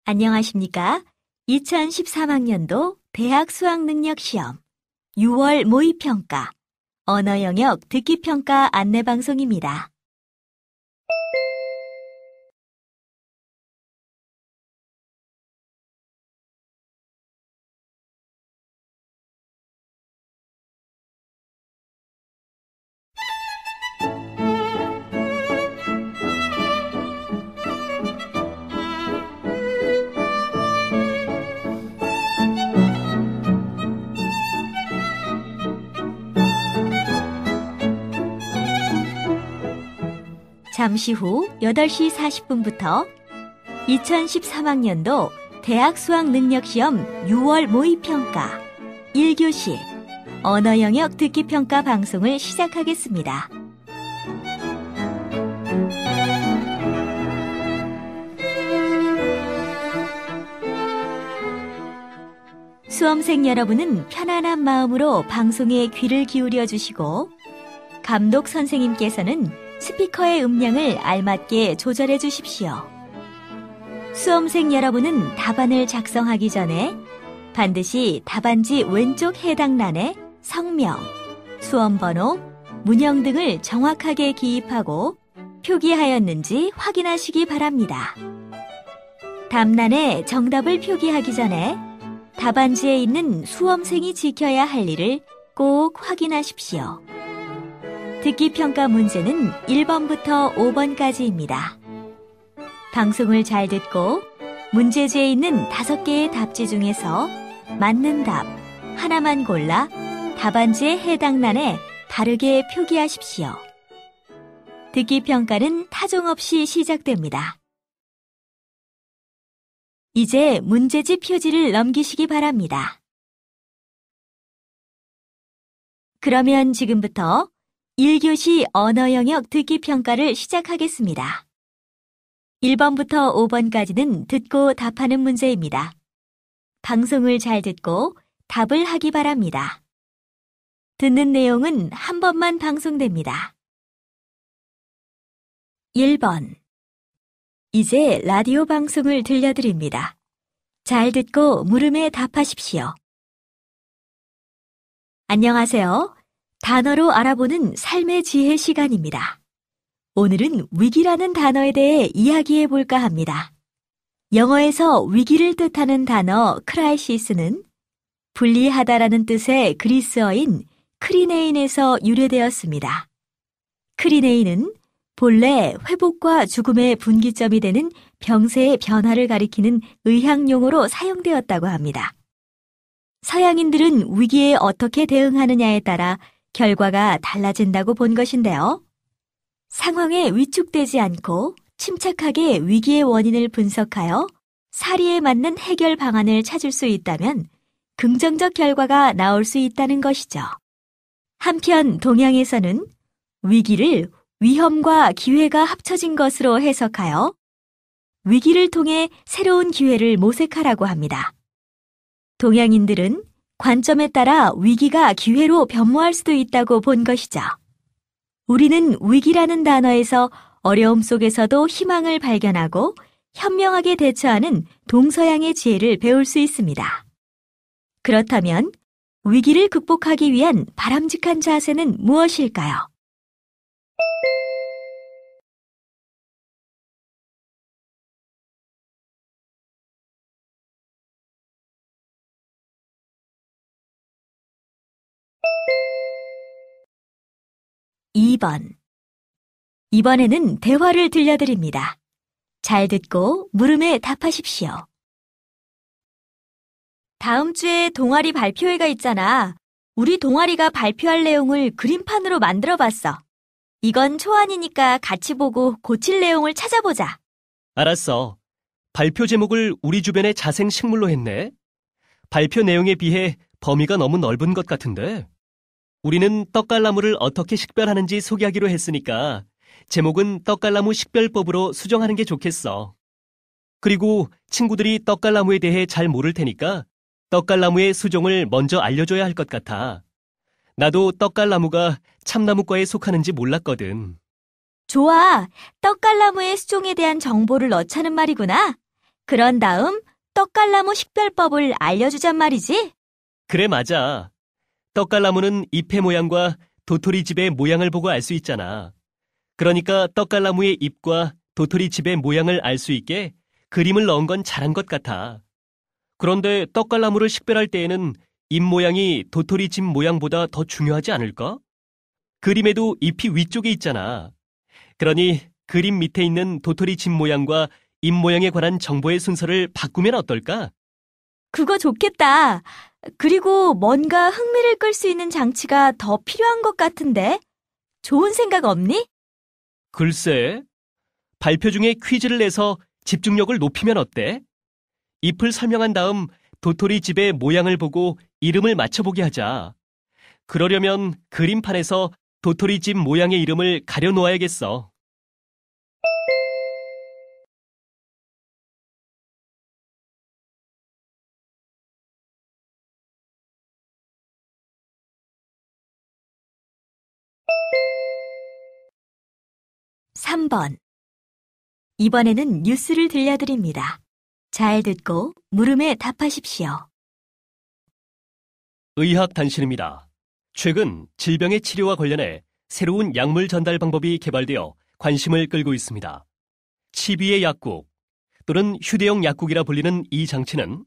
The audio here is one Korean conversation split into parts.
안녕하십니까? 2013학년도 대학 수학능력시험 6월 모의평가 언어영역 듣기평가 안내방송입니다. 잠시 후 8시 40분부터 2013학년도 대학 수학능력시험 6월 모의평가 1교시 언어영역 듣기평가 방송을 시작하겠습니다. 수험생 여러분은 편안한 마음으로 방송에 귀를 기울여 주시고 감독 선생님께서는 스피커의 음량을 알맞게 조절해 주십시오. 수험생 여러분은 답안을 작성하기 전에 반드시 답안지 왼쪽 해당란에 성명, 수험번호, 문형 등을 정확하게 기입하고 표기하였는지 확인하시기 바랍니다. 답란에 정답을 표기하기 전에 답안지에 있는 수험생이 지켜야 할 일을 꼭 확인하십시오. 듣기평가 문제는 1번부터 5번까지입니다. 방송을 잘 듣고 문제지에 있는 5개의 답지 중에서 맞는 답 하나만 골라 답안지의 해당란에 바르게 표기하십시오. 듣기평가는 타종 없이 시작됩니다. 이제 문제지 표지를 넘기시기 바랍니다. 그러면 지금부터 1교시 언어영역 듣기평가를 시작하겠습니다. 1번부터 5번까지는 듣고 답하는 문제입니다. 방송을 잘 듣고 답을 하기 바랍니다. 듣는 내용은 한 번만 방송됩니다. 1번. 이제 라디오 방송을 들려드립니다. 잘 듣고 물음에 답하십시오. 안녕하세요. 단어로 알아보는 삶의 지혜 시간입니다. 오늘은 위기라는 단어에 대해 이야기해 볼까 합니다. 영어에서 위기를 뜻하는 단어 크라이시스는 분리하다라는 뜻의 그리스어인 크리네인에서 유래되었습니다. 크리네인은 본래 회복과 죽음의 분기점이 되는 병세의 변화를 가리키는 의학용어로 사용되었다고 합니다. 서양인들은 위기에 어떻게 대응하느냐에 따라 결과가 달라진다고 본 것인데요. 상황에 위축되지 않고 침착하게 위기의 원인을 분석하여 사리에 맞는 해결 방안을 찾을 수 있다면 긍정적 결과가 나올 수 있다는 것이죠. 한편 동양에서는 위기를 위험과 기회가 합쳐진 것으로 해석하여 위기를 통해 새로운 기회를 모색하라고 합니다. 동양인들은 관점에 따라 위기가 기회로 변모할 수도 있다고 본 것이죠. 우리는 위기라는 단어에서 어려움 속에서도 희망을 발견하고 현명하게 대처하는 동서양의 지혜를 배울 수 있습니다. 그렇다면 위기를 극복하기 위한 바람직한 자세는 무엇일까요? 이번에는 대화를 들려드립니다. 잘 듣고 물음에 답하십시오. 다음 주에 동아리 발표회가 있잖아. 우리 동아리가 발표할 내용을 그림판으로 만들어봤어. 이건 초안이니까 같이 보고 고칠 내용을 찾아보자. 알았어. 발표 제목을 우리 주변의 자생 식물로 했네. 발표 내용에 비해 범위가 너무 넓은 것 같은데. 우리는 떡갈나무를 어떻게 식별하는지 소개하기로 했으니까 제목은 떡갈나무 식별법으로 수정하는 게 좋겠어. 그리고 친구들이 떡갈나무에 대해 잘 모를 테니까 떡갈나무의 수종을 먼저 알려줘야 할 것 같아. 나도 떡갈나무가 참나무과에 속하는지 몰랐거든. 좋아. 떡갈나무의 수종에 대한 정보를 넣자는 말이구나. 그런 다음 떡갈나무 식별법을 알려주잔 말이지? 그래, 맞아. 떡갈나무는 잎의 모양과 도토리집의 모양을 보고 알 수 있잖아. 그러니까 떡갈나무의 잎과 도토리집의 모양을 알 수 있게 그림을 넣은 건 잘한 것 같아. 그런데 떡갈나무를 식별할 때에는 잎 모양이 도토리집 모양보다 더 중요하지 않을까? 그림에도 잎이 위쪽에 있잖아. 그러니 그림 밑에 있는 도토리집 모양과 잎 모양에 관한 정보의 순서를 바꾸면 어떨까? 그거 좋겠다. 그리고 뭔가 흥미를 끌 수 있는 장치가 더 필요한 것 같은데? 좋은 생각 없니? 글쎄, 발표 중에 퀴즈를 내서 집중력을 높이면 어때? 잎을 설명한 다음 도토리집의 모양을 보고 이름을 맞춰보게 하자. 그러려면 그림판에서 도토리집 모양의 이름을 가려놓아야겠어. 삼 번. 이번에는 뉴스를 들려드립니다. 잘 듣고 물음에 답하십시오. 의학단신입니다. 최근 질병의 치료와 관련해 새로운 약물 전달 방법이 개발되어 관심을 끌고 있습니다. 치비의 약국 또는 휴대용 약국이라 불리는 이 장치는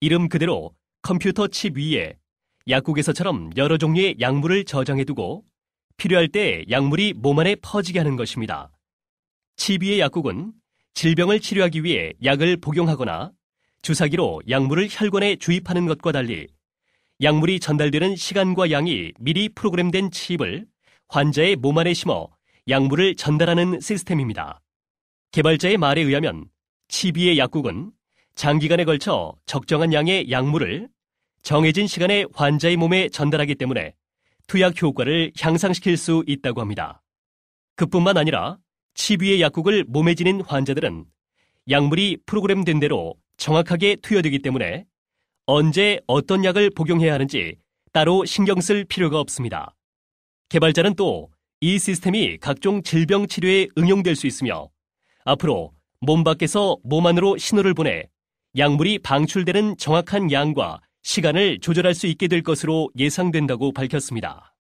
이름 그대로 컴퓨터 칩 위에 약국에서처럼 여러 종류의 약물을 저장해두고 필요할 때 약물이 몸 안에 퍼지게 하는 것입니다. 칩 위의 약국은 질병을 치료하기 위해 약을 복용하거나 주사기로 약물을 혈관에 주입하는 것과 달리 약물이 전달되는 시간과 양이 미리 프로그램된 칩을 환자의 몸 안에 심어 약물을 전달하는 시스템입니다. 개발자의 말에 의하면 칩 위의 약국은 장기간에 걸쳐 적정한 양의 약물을 정해진 시간에 환자의 몸에 전달하기 때문에 투약 효과를 향상시킬 수 있다고 합니다. 그뿐만 아니라 칩 위의 약국을 몸에 지닌 환자들은 약물이 프로그램된 대로 정확하게 투여되기 때문에 언제 어떤 약을 복용해야 하는지 따로 신경 쓸 필요가 없습니다. 개발자는 또 이 시스템이 각종 질병 치료에 응용될 수 있으며 앞으로 몸 밖에서 몸 안으로 신호를 보내 약물이 방출되는 정확한 양과 시간을 조절할 수 있게 될 것으로 예상된다고 밝혔습니다.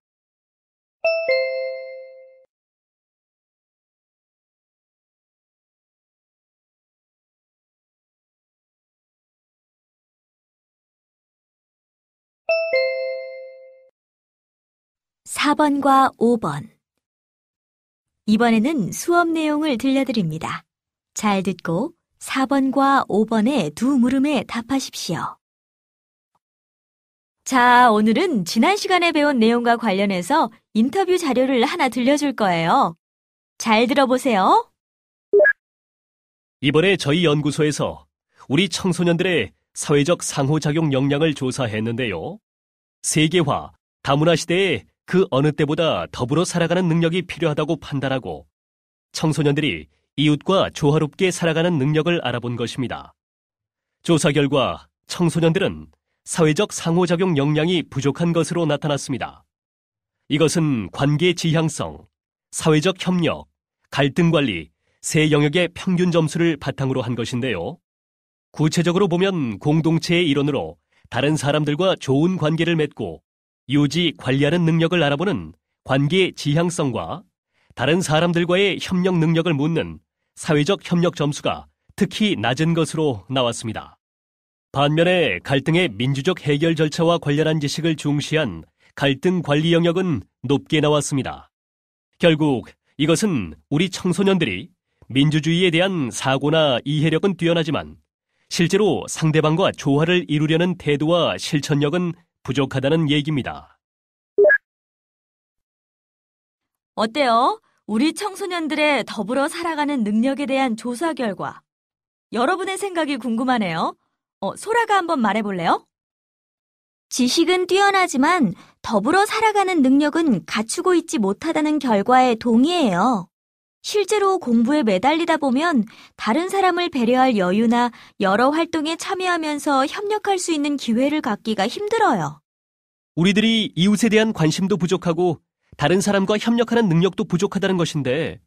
사 번과 5번. 이번에는 수업 내용을 들려드립니다. 잘 듣고 4번과 5번의 두 물음에 답하십시오. 자, 오늘은 지난 시간에 배운 내용과 관련해서 인터뷰 자료를 하나 들려줄 거예요. 잘 들어보세요. 이번에 저희 연구소에서 우리 청소년들의 사회적 상호작용 역량을 조사했는데요. 세계화, 다문화 시대에 그 어느 때보다 더불어 살아가는 능력이 필요하다고 판단하고 청소년들이 이웃과 조화롭게 살아가는 능력을 알아본 것입니다. 조사 결과 청소년들은 사회적 상호작용 역량이 부족한 것으로 나타났습니다. 이것은 관계 지향성, 사회적 협력, 갈등 관리, 세 영역의 평균 점수를 바탕으로 한 것인데요. 구체적으로 보면 공동체의 일원으로 다른 사람들과 좋은 관계를 맺고 유지, 관리하는 능력을 알아보는 관계 지향성과 다른 사람들과의 협력 능력을 묻는 사회적 협력 점수가 특히 낮은 것으로 나왔습니다. 반면에 갈등의 민주적 해결 절차와 관련한 지식을 중시한 갈등 관리 영역은 높게 나왔습니다. 결국 이것은 우리 청소년들이 민주주의에 대한 사고나 이해력은 뛰어나지만 실제로 상대방과 조화를 이루려는 태도와 실천력은 부족하다는 얘기입니다. 어때요? 우리 청소년들의 더불어 살아가는 능력에 대한 조사 결과. 여러분의 생각이 궁금하네요. 소라가 한번 말해볼래요? 지식은 뛰어나지만 더불어 살아가는 능력은 갖추고 있지 못하다는 결과에 동의해요. 실제로 공부에 매달리다 보면 다른 사람을 배려할 여유나 여러 활동에 참여하면서 협력할 수 있는 기회를 갖기가 힘들어요. 우리들이 이웃에 대한 관심도 부족하고 다른 사람과 협력하는 능력도 부족하다는 것인데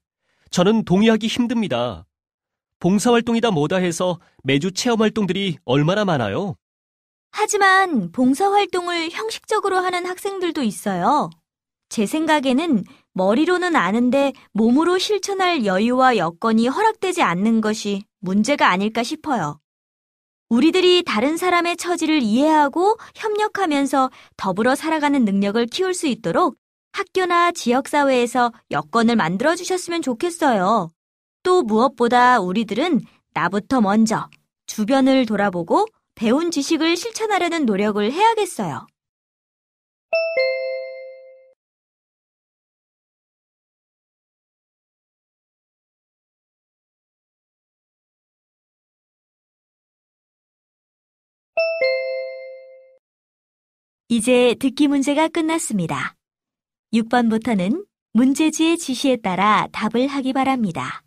저는 동의하기 힘듭니다. 봉사활동이다 뭐다 해서 매주 체험활동들이 얼마나 많아요? 하지만 봉사활동을 형식적으로 하는 학생들도 있어요. 제 생각에는 머리로는 아는데 몸으로 실천할 여유와 여건이 허락되지 않는 것이 문제가 아닐까 싶어요. 우리들이 다른 사람의 처지를 이해하고 협력하면서 더불어 살아가는 능력을 키울 수 있도록 학교나 지역사회에서 여건을 만들어 주셨으면 좋겠어요. 또 무엇보다 우리들은 나부터 먼저 주변을 돌아보고 배운 지식을 실천하려는 노력을 해야겠어요. 이제 듣기 문제가 끝났습니다. 6번부터는 문제지의 지시에 따라 답을 하기 바랍니다.